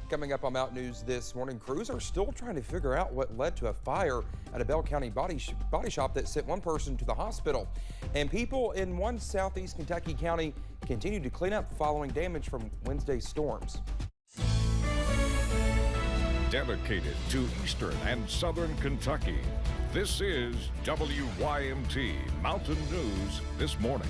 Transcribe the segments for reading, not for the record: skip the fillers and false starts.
Coming up on Mountain News this morning, crews are still trying to figure out what led to a fire at a Bell County body shop that sent one person to the hospital. And people in one southeast Kentucky county continue to clean up following damage from Wednesday's storms. Dedicated to eastern and southern Kentucky, this is WYMT Mountain News this morning.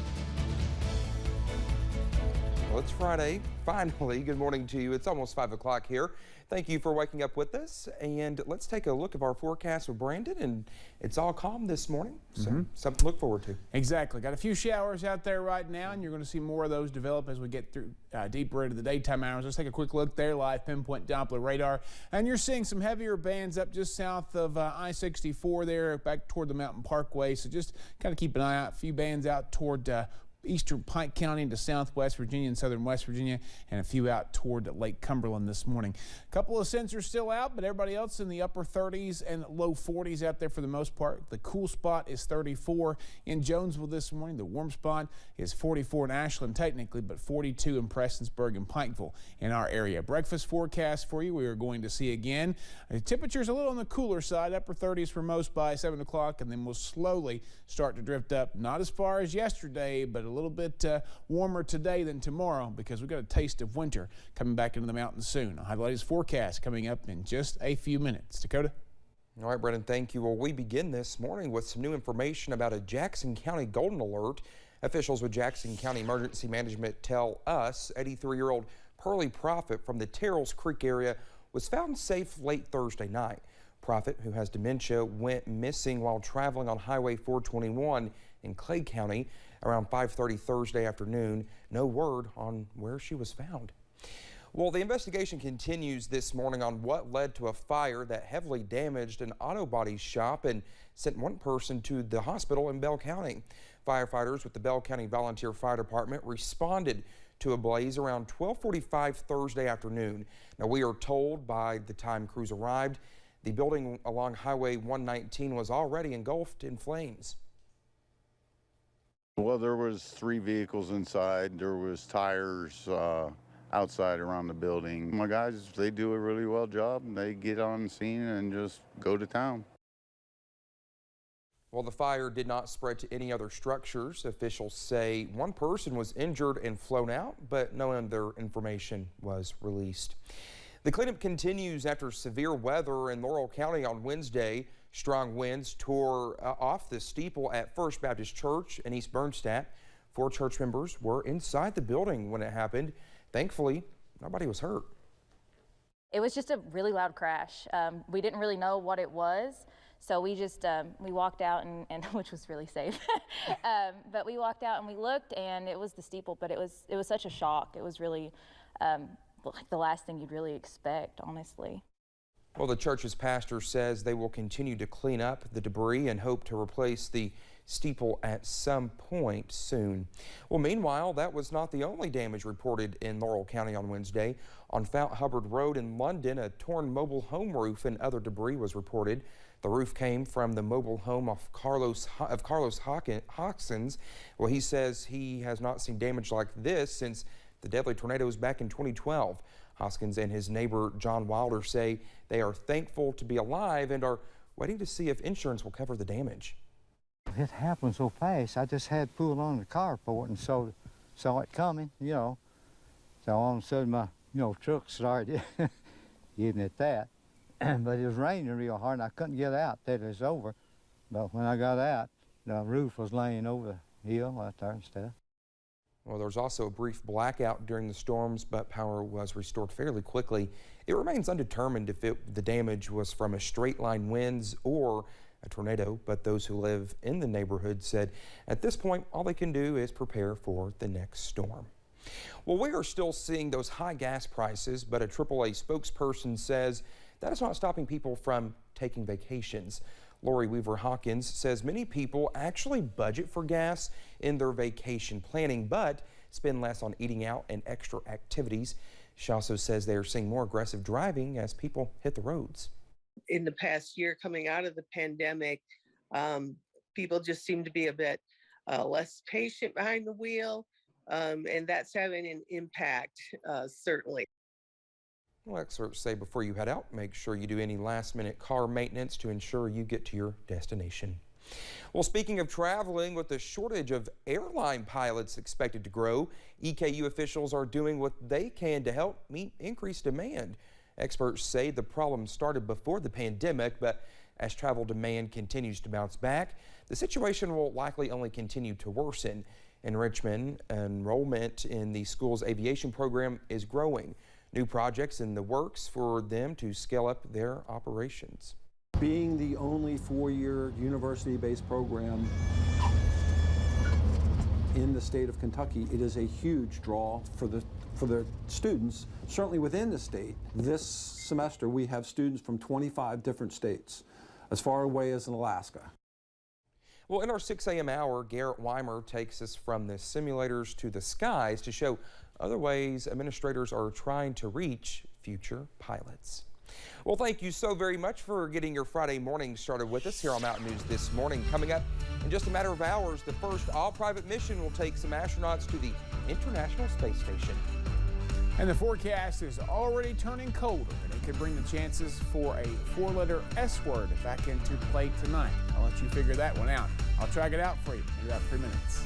Well, it's Friday, finally. Good morning to you. It's almost 5 o'clock here. Thank you for waking up with us. And let's take a look at our forecast with Brandon. And it's all calm this morning, so something to look forward to. Exactly. Got a few showers out there right now, and you're going to see more of those develop as we get through deeper into the daytime hours. Let's take a quick look there, live pinpoint Doppler radar. And you're seeing some heavier bands up just south of I-64 there, back toward the Mountain Parkway. So just kind of keep an eye out. A few bands out toward eastern Pike County into southwest Virginia and southern West Virginia, and a few out toward Lake Cumberland this morning. A couple of sensors still out, but everybody else in the upper 30s and low 40s out there for the most part. The cool spot is 34 in Jonesville this morning. The warm spot is 44 in Ashland technically, but 42 in Prestonsburg and Pikeville in our area. Breakfast forecast for you, we are going to see again. The temperature's a little on the cooler side, upper 30s for most by 7 o'clock, and then we'll slowly start to drift up, not as far as yesterday, but a little bit warmer today than tomorrow, because we've got a taste of winter coming back into the mountains soon. I'll have the latest forecast coming up in just a few minutes. Dakota? All right, Brendan, thank you. Well, we begin this morning with some new information about a Jackson County golden alert. Officials with Jackson County Emergency Management tell us 83-year-old Pearlie Profit from the Terrells Creek area was found safe late Thursday night. Profit, who has dementia, went missing while traveling on Highway 421 in Clay County around 5:30 Thursday afternoon. No word on where she was found. Well, the investigation continues this morning on what led to a fire that heavily damaged an auto body shop and sent one person to the hospital in Bell County. Firefighters with the Bell County Volunteer Fire Department responded to a blaze around 12:45 Thursday afternoon. Now, we are told by the time crews arrived, the building along Highway 119 was already engulfed in flames. Well, there was 3 vehicles inside. There was tires outside around the building. My guys, they do a really well job. They get on the scene and just go to town. Well, the fire did not spread to any other structures. Officials say one person was injured and flown out, but no other information was released. The cleanup continues after severe weather in Laurel County on Wednesday. Strong winds tore off the steeple at First Baptist Church in East Bernstadt. 4 church members were inside the building when it happened. Thankfully, nobody was hurt. It was just a really loud crash. We didn't really know what it was, so we just we walked out and which was really safe. But we walked out and we looked, and it was the steeple. But it was such a shock. It was really like the last thing you'd really expect, honestly. Well, the church's pastor says they will continue to clean up the debris and hope to replace the steeple at some point soon. Well, meanwhile, that was not the only damage reported in Laurel County on Wednesday. On Fount Hubbard Road in London, a torn mobile home roof and other debris was reported. The roof came from the mobile home of Carlos Hoxins. Well, he says he has not seen damage like this since the deadly tornadoes back in 2012. Hoskins and his neighbor John Wilder say they are thankful to be alive and are waiting to see if insurance will cover the damage. It happened so fast, I just had pulled on the carport and saw it coming, you know. So all of a sudden my, truck started getting at that. But it was raining real hard and I couldn't get out till it was over. But when I got out, the roof was laying over the hill right there and stuff. Well, there was also a brief blackout during the storms, but power was restored fairly quickly. It remains undetermined if the damage was from a straight line winds or a tornado, but those who live in the neighborhood said at this point all they can do is prepare for the next storm. Well, we are still seeing those high gas prices, but a AAA spokesperson says that is not stopping people from taking vacations. Lori Weaver Hawkins says many people actually budget for gas in their vacation planning, but spend less on eating out and extra activities. She also says they are seeing more aggressive driving as people hit the roads. In the past year, coming out of the pandemic, people just seem to be a bit less patient behind the wheel, and that's having an impact, certainly. Well, experts say before you head out, make sure you do any last-minute car maintenance to ensure you get to your destination. Well, speaking of traveling, with the shortage of airline pilots expected to grow, EKU officials are doing what they can to help meet increased demand. Experts say the problem started before the pandemic, but as travel demand continues to bounce back, the situation will likely only continue to worsen. In Richmond, enrollment in the school's aviation program is growing. New projects in the works for them to scale up their operations. Being the only four-year university-based program in the state of Kentucky, it is a huge draw for the students, certainly within the state. This semester we have students from 25 different states, as far away as in Alaska. Well, in our 6 a.m. hour, Garrett Weimer takes us from the simulators to the skies to show other ways administrators are trying to reach future pilots. Well, thank you so very much for getting your Friday morning started with us here on Mountain News This Morning. Coming up in just a matter of hours, the first all-private mission will take some astronauts to the International Space Station. And the forecast is already turning colder, and it could bring the chances for a four-letter S word back into play tonight. I'll let you figure that one out. I'll track it out for you in about 3 minutes.